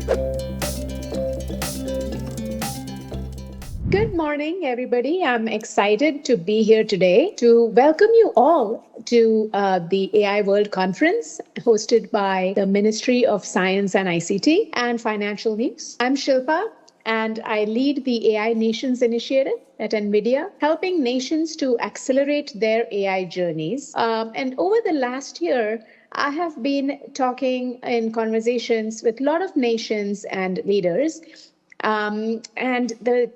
Good morning, everybody. I'm excited to be here today to welcome you all to the AI World Conference hosted by the Ministry of Science and ICT and Financial News. I'm Shilpa, and I lead the AI Nations Initiative at NVIDIA, helping nations to accelerate their AI journeys. And over the last year, I have been talking in conversations with a lot of nations and leaders. And the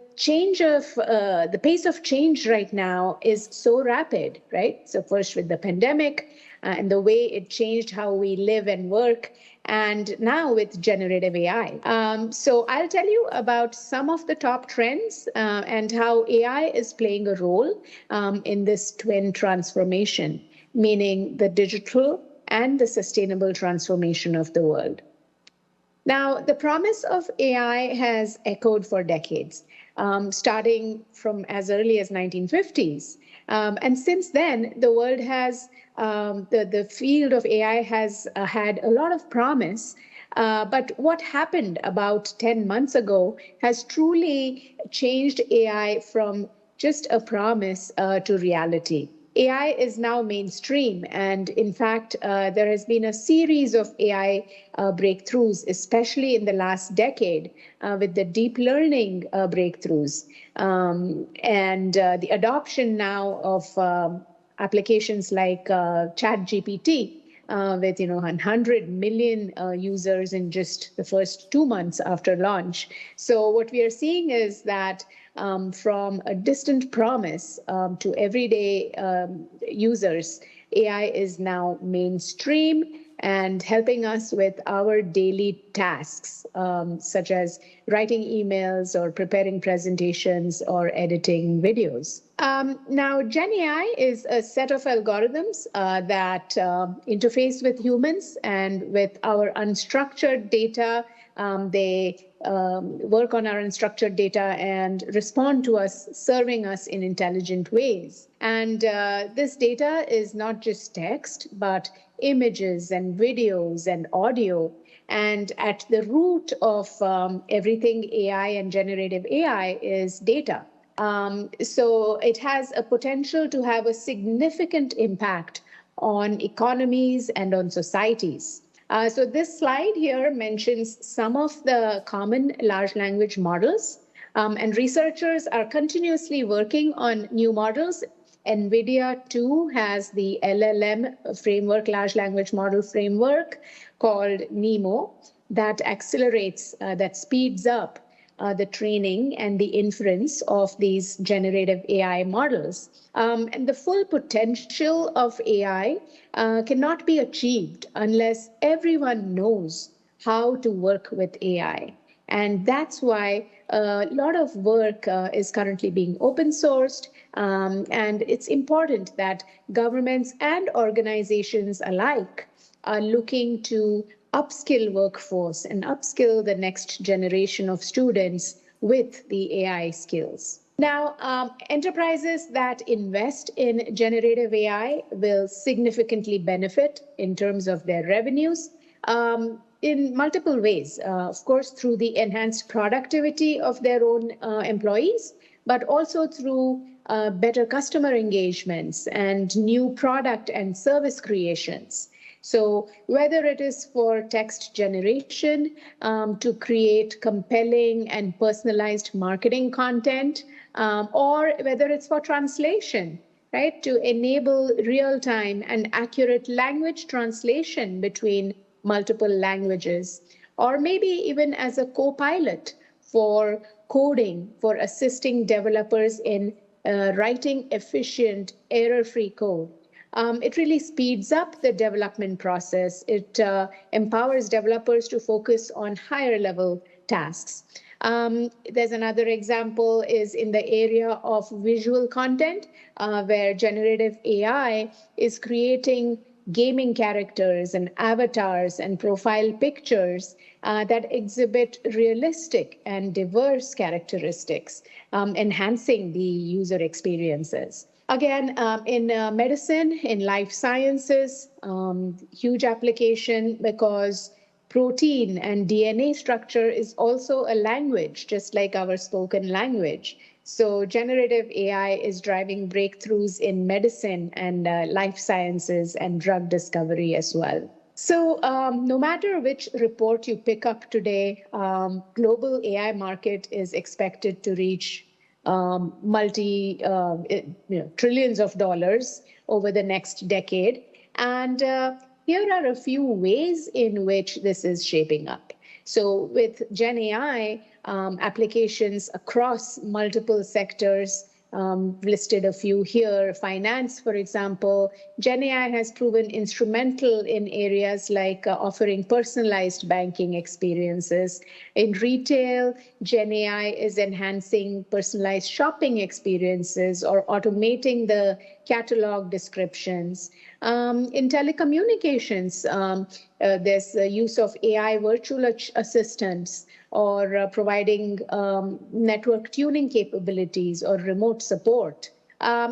pace of change right now is so rapid, right? So first with the pandemic and the way it changed how we live and work, and now with generative AI. So I'll tell you about some of the top trends and how AI is playing a role in this twin transformation, meaning the digital and the sustainable transformation of the world. Now, the promise of AI has echoed for decades, starting from as early as 1950s. And since then, the world has, the field of AI has had a lot of promise. But what happened about 10 months ago has truly changed AI from just a promise to reality. AI is now mainstream, and in fact, there has been a series of AI breakthroughs, especially in the last decade, with the deep learning breakthroughs and the adoption now of applications like 챗GPT. With 100 million users in just the first 2 months after launch. So what we are seeing is that from a distant promise to everyday users, AI is now mainstream and helping us with our daily tasks, such as writing emails or preparing presentations or editing videos. Now, Gen AI is a set of algorithms that interface with humans and with our unstructured data. They work on our unstructured data and respond to us, serving us in intelligent ways. And this data is not just text, but images and videos and audio. And at the root of everything AI and generative AI is data. So it has a potential to have a significant impact on economies and on societies. So this slide here mentions some of the common large language models, and researchers are continuously working on new models. NVIDIA too has the LLM framework, large language model framework called NeMo that accelerates, that speeds up the training and the inference of these generative AI models. And the full potential of AI cannot be achieved unless everyone knows how to work with AI. And that's why a lot of work is currently being open sourced. And it's important that governments and organizations alike are looking to upskill workforce and upskill the next generation of students with the AI skills. Now, enterprises that invest in generative AI will significantly benefit in terms of their revenues in multiple ways. Of course, through the enhanced productivity of their own employees, but also through better customer engagements and new product and service creations. So whether it is for text generation to create compelling and personalized marketing content, or whether it's for translation, right, to enable real-time and accurate language translation between multiple languages, or maybe even as a co-pilot for coding, for assisting developers in writing efficient, error-free code. It really speeds up the development process. It empowers developers to focus on higher level tasks. There's another example is in the area of visual content, where generative AI is creating gaming characters and avatars and profile pictures that exhibit realistic and diverse characteristics, enhancing the user experiences. Again, in medicine, in life sciences, huge application because protein and DNA structure is also a language, just like our spoken language. So generative AI is driving breakthroughs in medicine and life sciences and drug discovery as well. So no matter which report you pick up today, global AI market is expected to reach trillions of dollars over the next decade. And here are a few ways in which this is shaping up. So with Gen AI, applications across multiple sectors, listed a few here. Finance, for example, Gen AI has proven instrumental in areas like offering personalized banking experiences. In retail, Gen AI is enhancing personalized shopping experiences or automating the catalog descriptions. In telecommunications, there's the use of AI virtual assistants or providing network tuning capabilities or remote support.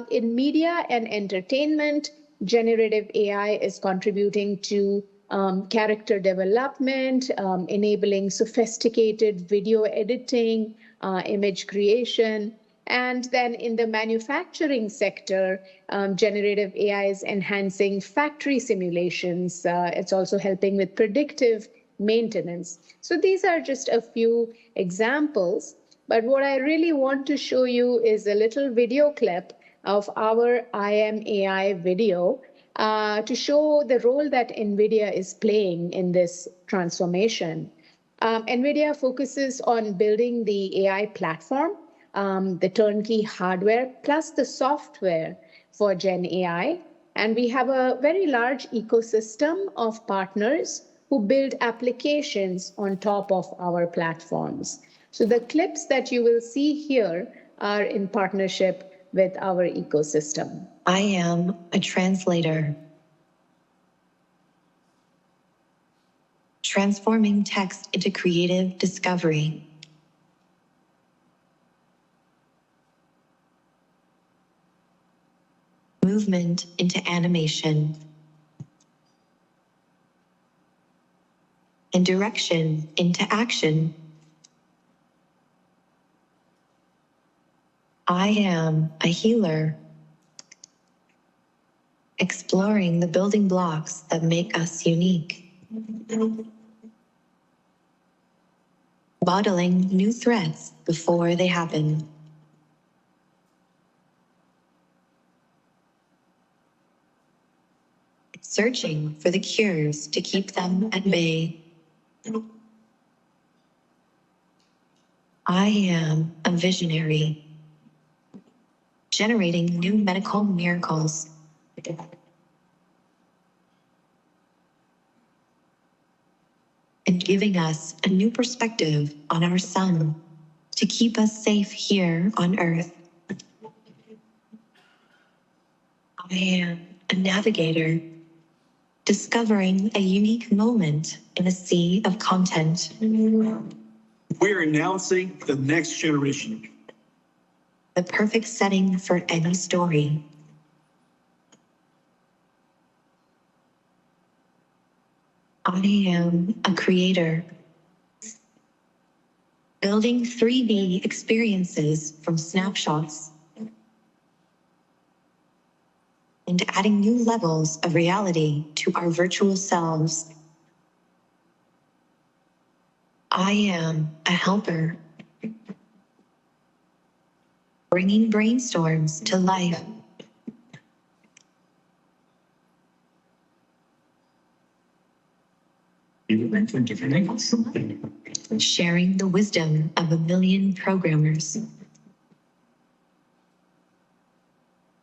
In media and entertainment, generative AI is contributing to character development, enabling sophisticated video editing, image creation. And then in the manufacturing sector, generative AI is enhancing factory simulations. It's also helping with predictive maintenance. So these are just a few examples. But what I really want to show you is a little video clip of our I Am AI video to show the role that NVIDIA is playing in this transformation. NVIDIA focuses on building the AI platform, the turnkey hardware, plus the software for Gen AI. And we have a very large ecosystem of partners who build applications on top of our platforms. So the clips that you will see here are in partnership with our ecosystem. I am a translator, transforming text into creative discovery. Movement into animation. And direction into action. I am a healer, exploring the building blocks that make us unique. Modeling new threats before they happen. Searching for the cures to keep them at bay. I am a visionary, generating new medical miracles. And giving us a new perspective on our sun to keep us safe here on Earth. I am a navigator, discovering a unique moment in a sea of content. We're announcing the next generation. The perfect setting for any story. I am a creator, building 3D experiences from snapshots and adding new levels of reality to our virtual selves. I am a helper, bringing brainstorms to life. Sharing the wisdom of a million programmers.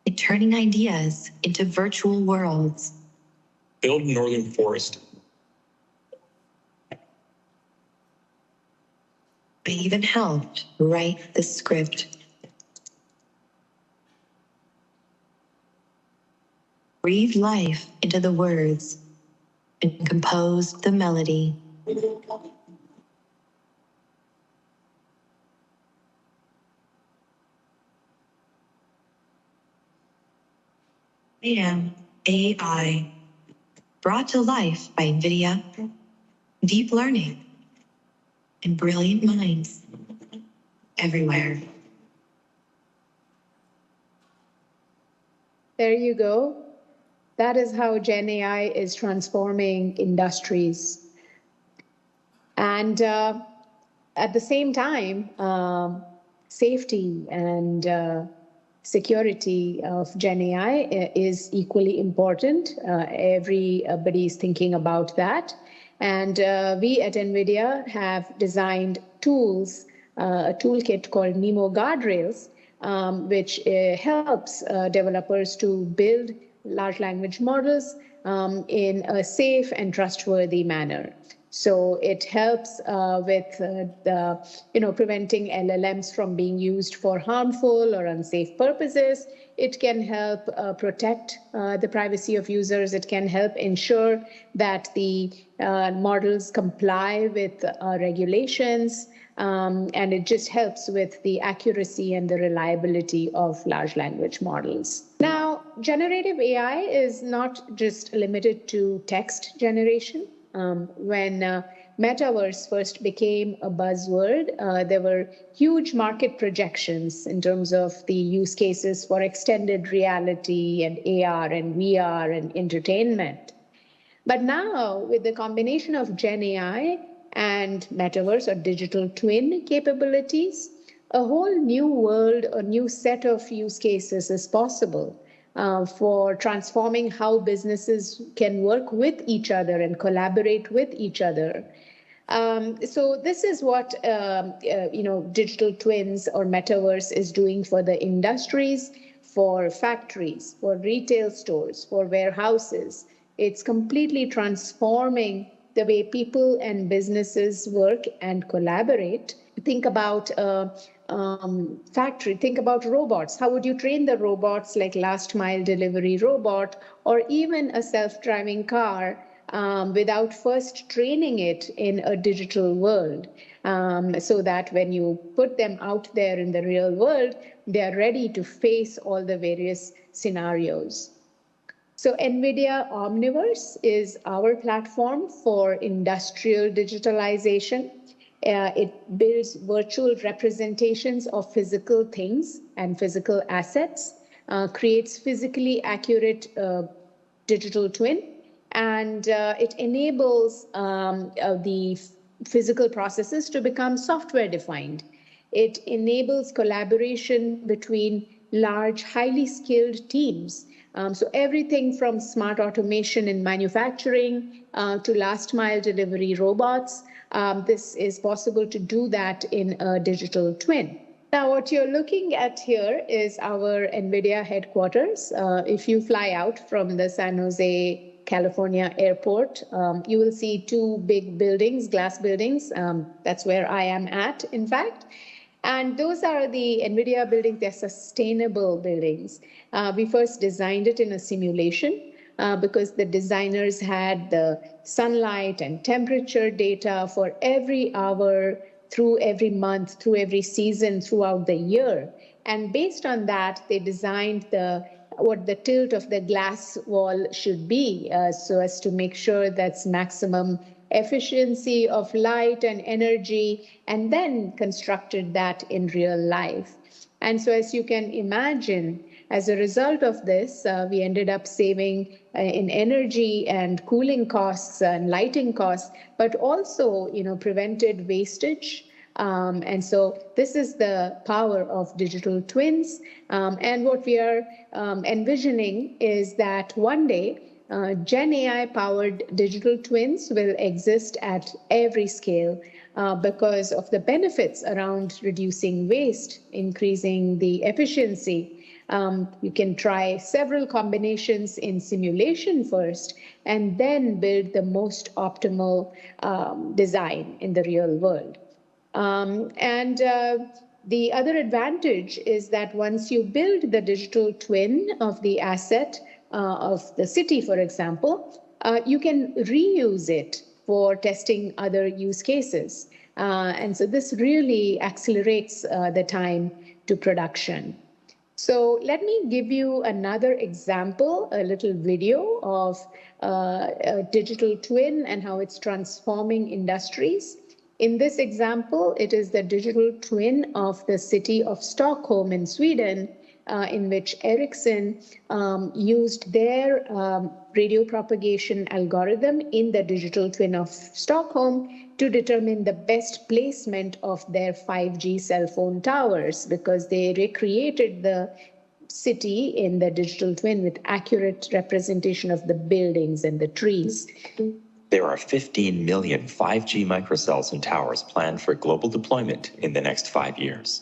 And turning ideas into virtual worlds. Build Northern Forest. I even helped write the script. Breathe life into the words and compose the melody. I am AI, brought to life by NVIDIA, deep learning, and brilliant minds everywhere. There you go. That is how Gen AI is transforming industries. And at the same time, safety and security of Gen AI is equally important. Everybody is thinking about that. And we at NVIDIA have designed tools, a toolkit called NeMo Guardrails, which helps developers to build large language models in a safe and trustworthy manner. So it helps with preventing LLMs from being used for harmful or unsafe purposes. It can help protect the privacy of users. It can help ensure that the models comply with regulations. And it just helps with the accuracy and the reliability of large language models. Now, generative AI is not just limited to text generation. When metaverse first became a buzzword, there were huge market projections in terms of the use cases for extended reality and AR and VR and entertainment. But now, with the combination of Gen AI and metaverse or digital twin capabilities, a whole new world, a new set of use cases is possible for transforming how businesses can work with each other and collaborate with each other. So this is what digital twins or metaverse is doing for the industries, for factories, for retail stores, for warehouses. It's completely transforming the way people and businesses work and collaborate. Think about factory, think about robots. How would you train the robots like last mile delivery robot or even a self-driving car without first training it in a digital world so that when you put them out there in the real world, they are ready to face all the various scenarios. So NVIDIA Omniverse is our platform for industrial digitalization. It builds virtual representations of physical things and physical assets, creates physically accurate digital twin, and it enables the physical processes to become software defined. It enables collaboration between large, highly skilled teams. So everything from smart automation in manufacturing to last mile delivery robots, this is possible to do that in a digital twin. Now, what you're looking at here is our NVIDIA headquarters. If you fly out from the San Jose, California airport, you will see two big buildings, glass buildings. That's where I am at, in fact. And those are the NVIDIA buildings. They're sustainable buildings. We first designed it in a simulation because the designers had the sunlight and temperature data for every hour, through every month, through every season, throughout the year. And based on that, they designed what the tilt of the glass wall should be so as to make sure that's maximum efficiency of light and energy, and then constructed that in real life. And so as you can imagine, as a result of this, we ended up saving in energy and cooling costs and lighting costs, but also, prevented wastage. And so this is the power of digital twins. And what we are envisioning is that one day, Gen AI-powered digital twins will exist at every scale because of the benefits around reducing waste, increasing the efficiency. You can try several combinations in simulation first, and then build the most optimal design in the real world. The other advantage is that once you build the digital twin of the asset, of the city, for example, you can reuse it for testing other use cases. And so this really accelerates the time to production. So let me give you another example, a little video of a digital twin and how it's transforming industries. In this example, it is the digital twin of the city of Stockholm in Sweden, in which Ericsson used their radio propagation algorithm in the digital twin of Stockholm to determine the best placement of their 5G cell phone towers, because they recreated the city in the digital twin with accurate representation of the buildings and the trees. There are 15 million 5G microcells and towers planned for global deployment in the next 5 years.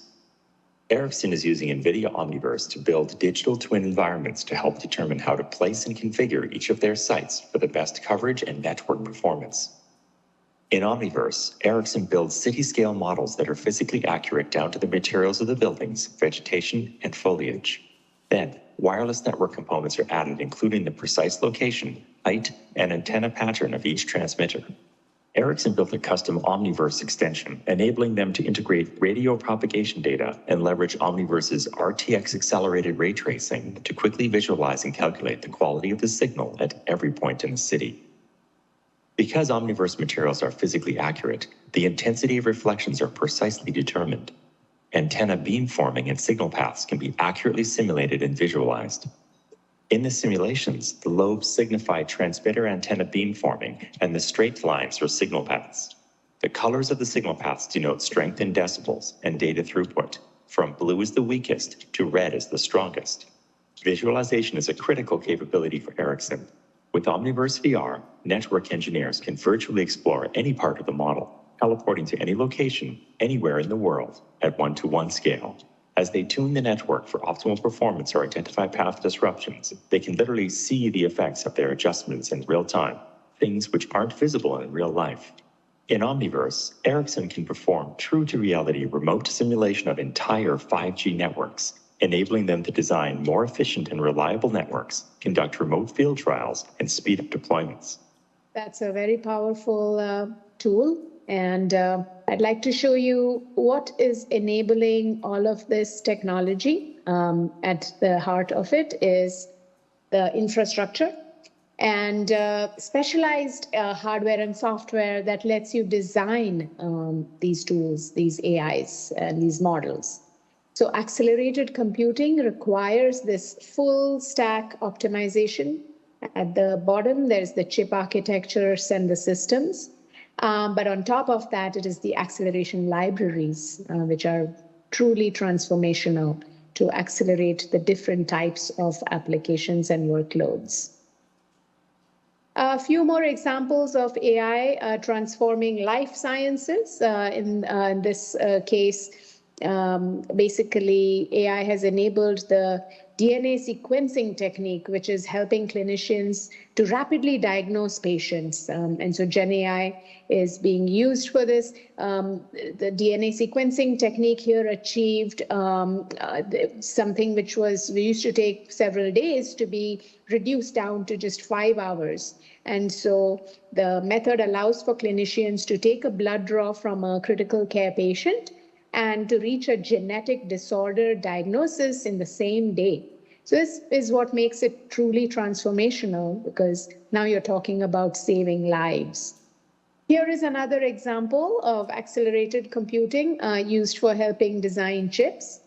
Ericsson is using NVIDIA Omniverse to build digital twin environments to help determine how to place and configure each of their sites for the best coverage and network performance. In Omniverse, Ericsson builds city-scale models that are physically accurate down to the materials of the buildings, vegetation, and foliage. Then, wireless network components are added, including the precise location, height, and antenna pattern of each transmitter. Ericsson built a custom Omniverse extension, enabling them to integrate radio propagation data and leverage Omniverse's RTX-accelerated ray tracing to quickly visualize and calculate the quality of the signal at every point in the city. Because Omniverse materials are physically accurate, the intensity of reflections are precisely determined. Antenna beamforming and signal paths can be accurately simulated and visualized. In the simulations, the lobes signify transmitter antenna beamforming, and the straight lines are signal paths. The colors of the signal paths denote strength in decibels and data throughput, from blue is the weakest to red is the strongest. Visualization is a critical capability for Ericsson. With Omniverse VR, network engineers can virtually explore any part of the model, teleporting to any location, anywhere in the world, at 1-to-1 scale. As they tune the network for optimal performance or identify path disruptions, they can literally see the effects of their adjustments in real time, things which aren't visible in real life. In Omniverse, Ericsson can perform true-to-reality remote simulation of entire 5G networks, enabling them to design more efficient and reliable networks, conduct remote field trials, and speed up deployments. That's a very powerful tool. And I'd like to show you what is enabling all of this technology. At the heart of it is the infrastructure and specialized hardware and software that lets you design these tools, these AIs, and these models. So accelerated computing requires this full stack optimization. At the bottom, there's the chip architectures and the systems. But on top of that, it is the acceleration libraries, which are truly transformational to accelerate the different types of applications and workloads. A few more examples of AI transforming life sciences. In this case, basically, AI has enabled the DNA sequencing technique, which is helping clinicians to rapidly diagnose patients. And so GenAI is being used for this. The DNA sequencing technique here achieved something which we used to take several days to be reduced down to just 5 hours. And so the method allows for clinicians to take a blood draw from a critical care patient and to reach a genetic disorder diagnosis in the same day. So this is what makes it truly transformational, because now you're talking about saving lives. Here is another example of accelerated computing used for helping design chips.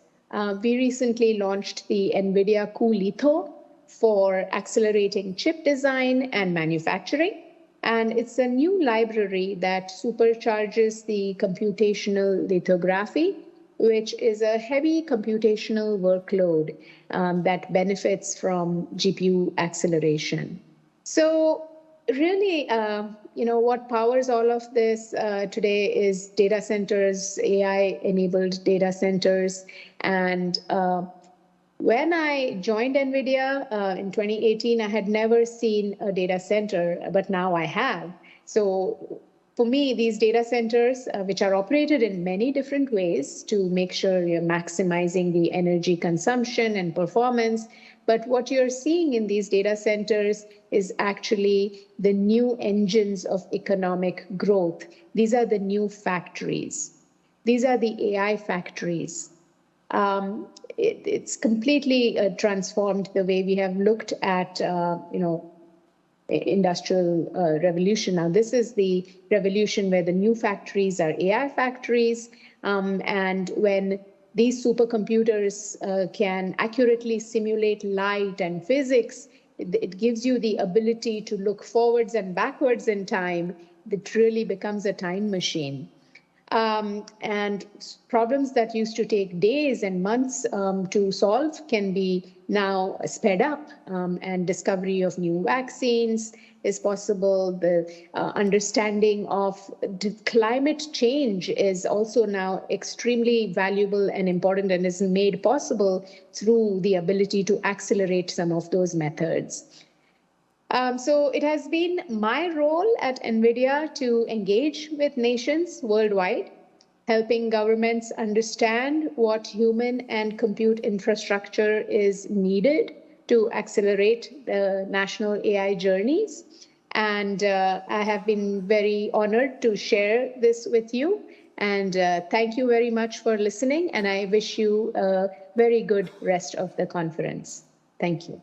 We recently launched the NVIDIA cuLitho for accelerating chip design and manufacturing. And it's a new library that supercharges the computational lithography, which is a heavy computational workload that benefits from GPU acceleration. So really, what powers all of this today is data centers, AI-enabled data centers. And when I joined NVIDIA in 2018, I had never seen a data center, but now I have. So for me, these data centers, which are operated in many different ways to make sure you're maximizing the energy consumption and performance, but what you're seeing in these data centers is actually the new engines of economic growth. These are the new factories. These are the AI factories. It's completely transformed the way we have looked at, industrial revolution. Now, this is the revolution where the new factories are AI factories, and when these supercomputers can accurately simulate light and physics, it gives you the ability to look forwards and backwards in time. It really becomes a time machine. And problems that used to take days and months to solve can be now sped up, and discovery of new vaccines is possible. The understanding of climate change is also now extremely valuable and important, and is made possible through the ability to accelerate some of those methods. So it has been my role at NVIDIA to engage with nations worldwide, helping governments understand what human and compute infrastructure is needed to accelerate the national AI journeys. And I have been very honored to share this with you. And thank you very much for listening. And I wish you a very good rest of the conference. Thank you.